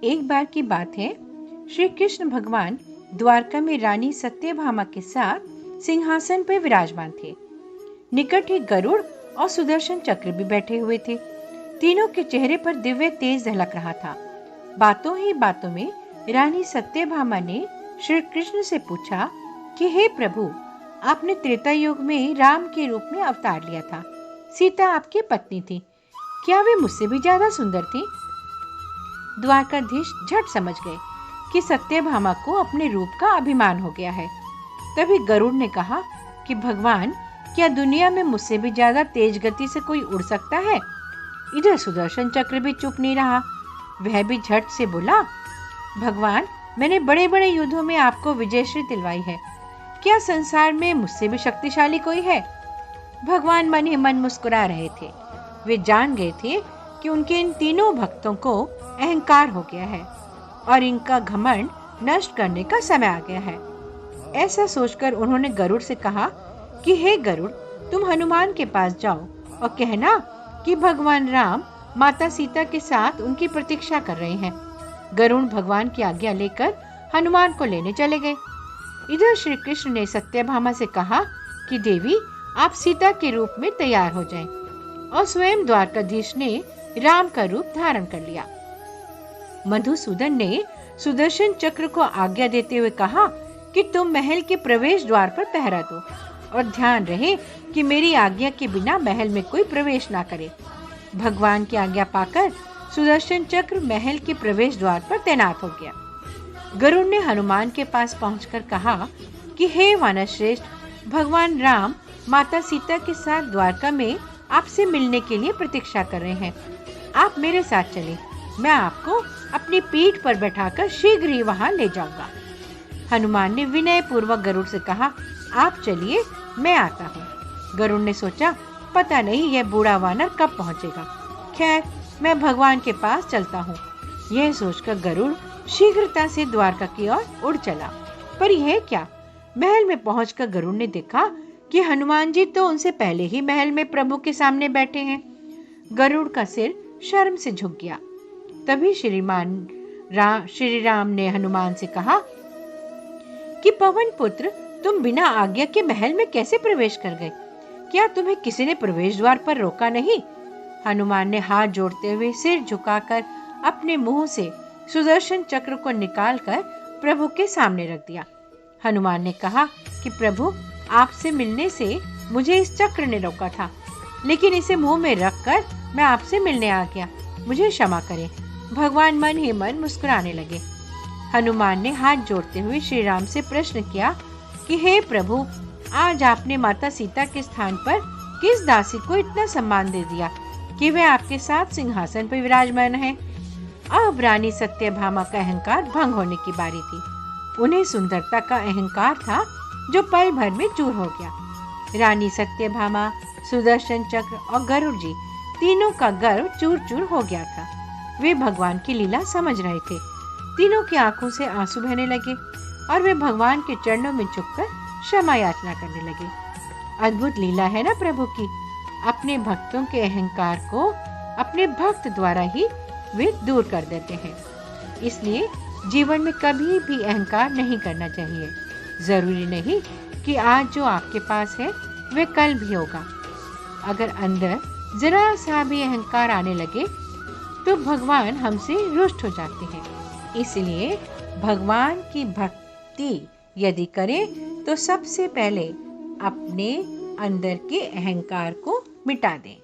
एक बार की बात है, श्री कृष्ण भगवान द्वारका में रानी सत्यभामा के साथ सिंहासन पर विराजमान थे। निकट ही गरुड़ और सुदर्शन चक्र भी बैठे हुए थे। तीनों के चेहरे पर दिव्य तेज झलक रहा था। बातों ही बातों में रानी सत्यभामा ने श्री कृष्ण से पूछा कि हे प्रभु, आपने त्रेता युग में राम के रूप में अवतार लिया था। सीता आपकी पत्नी थी, क्या वे मुझसे भी ज्यादा सुंदर थी? द्वारकाधीश झट समझ गए कि सत्यभामा को अपने रूप का अभिमान हो गया है। तभी गरुड़ ने कहा कि भगवान, क्या दुनिया में मुझसे भी ज्यादा तेज गति से कोई उड़ सकता है? इधर सुदर्शन चक्र भी चुप नहीं रहा। वह भी झट से बोला, भगवान, मैंने बड़े बड़े युद्धों में आपको विजयश्री दिलवाई है। क्या संसार में मुझसे भी शक्तिशाली कोई है? भगवान मन ही मन मुस्कुरा रहे थे। वे जान गए थे कि उनके इन तीनों भक्तों को अहंकार हो गया है और इनका घमंड नष्ट करने का समय आ गया है। ऐसा सोचकर उन्होंने गरुड़ से कहा कि हे गरुड़, तुम हनुमान के पास जाओ और कहना कि भगवान राम माता सीता के साथ उनकी प्रतीक्षा कर रहे हैं। गरुड़ भगवान की आज्ञा लेकर हनुमान को लेने चले गए। इधर श्री कृष्ण ने सत्यभामा से कहा कि देवी, आप सीता के रूप में तैयार हो जाएं, और स्वयं द्वारकाधीश ने राम का रूप धारण कर लिया। मधुसूदन ने सुदर्शन चक्र को आज्ञा देते हुए कहा कि तुम महल के प्रवेश द्वार पर पहरा दो और ध्यान रहे कि मेरी आज्ञा के बिना महल में कोई प्रवेश ना करे। भगवान की आज्ञा पाकर सुदर्शन चक्र महल के प्रवेश द्वार पर तैनात हो गया। गरुड़ ने हनुमान के पास पहुंचकर कहा कि हे वानरश्रेष्ठ, भगवान राम माता सीता के साथ द्वारका में आपसे मिलने के लिए प्रतीक्षा कर रहे हैं। आप मेरे साथ चलें, मैं आपको अपनी पीठ पर बैठाकर शीघ्र ही वहां ले जाऊंगा। हनुमान ने विनय पूर्वक गरुड़ से कहा, आप चलिए, मैं आता हूँ। गरुड़ ने सोचा, पता नहीं यह बूढ़ा वानर कब पहुँचेगा। खैर, मैं भगवान के पास चलता हूँ। यह सोचकर गरुड़ शीघ्रता से द्वारका की ओर उड़ चला। पर यह क्या, महल में पहुंचकर गरुड़ ने देखा कि हनुमान जी तो उनसे पहले ही महल में प्रभु के सामने बैठे हैं। गरुड़ का सिर शर्म से झुक गया। तभी श्री राम ने हनुमान से कहा कि पवन पुत्र, तुम बिना आज्ञा के महल में कैसे प्रवेश कर गए? क्या तुम्हें किसी ने प्रवेश द्वार पर रोका नहीं? हनुमान ने हाथ जोड़ते हुए सिर झुकाकर अपने मुंह से सुदर्शन चक्र को निकालकर प्रभु के सामने रख दिया। हनुमान ने कहा कि प्रभु, आपसे मिलने से मुझे इस चक्र ने रोका था, लेकिन इसे मुंह में रखकर मैं आपसे मिलने आ गया। मुझे क्षमा करें। भगवान मन ही मन मुस्कुराने लगे। हनुमान ने हाथ जोड़ते हुए श्री राम से प्रश्न किया कि हे प्रभु, आज आपने माता सीता के स्थान पर किस दासी को इतना सम्मान दे दिया कि वे आपके साथ सिंहासन पर विराजमान है? अब रानी सत्यभामा का अहंकार भंग होने की बारी थी। उन्हें सुंदरता का अहंकार था जो पल भर में चूर हो गया। रानी सत्यभामा, सुदर्शन चक्र और गरुड़ जी तीनों का गर्व चूर चूर हो गया था। वे भगवान की लीला समझ रहे थे। तीनों की आंखों से आंसू बहने लगे और वे भगवान के चरणों में झुककर क्षमा याचना करने लगे। अद्भुत लीला है ना प्रभु की। अपने भक्तों के अहंकार को अपने भक्त द्वारा ही वे दूर कर देते हैं। इसलिए जीवन में कभी भी अहंकार नहीं करना चाहिए। जरूरी नहीं कि आज जो आपके पास है वे कल भी होगा। अगर अंदर जरा सा भी अहंकार आने लगे तो भगवान हमसे रुष्ट हो जाते हैं। इसलिए भगवान की भक्ति यदि करें तो सबसे पहले अपने अंदर के अहंकार को मिटा दें।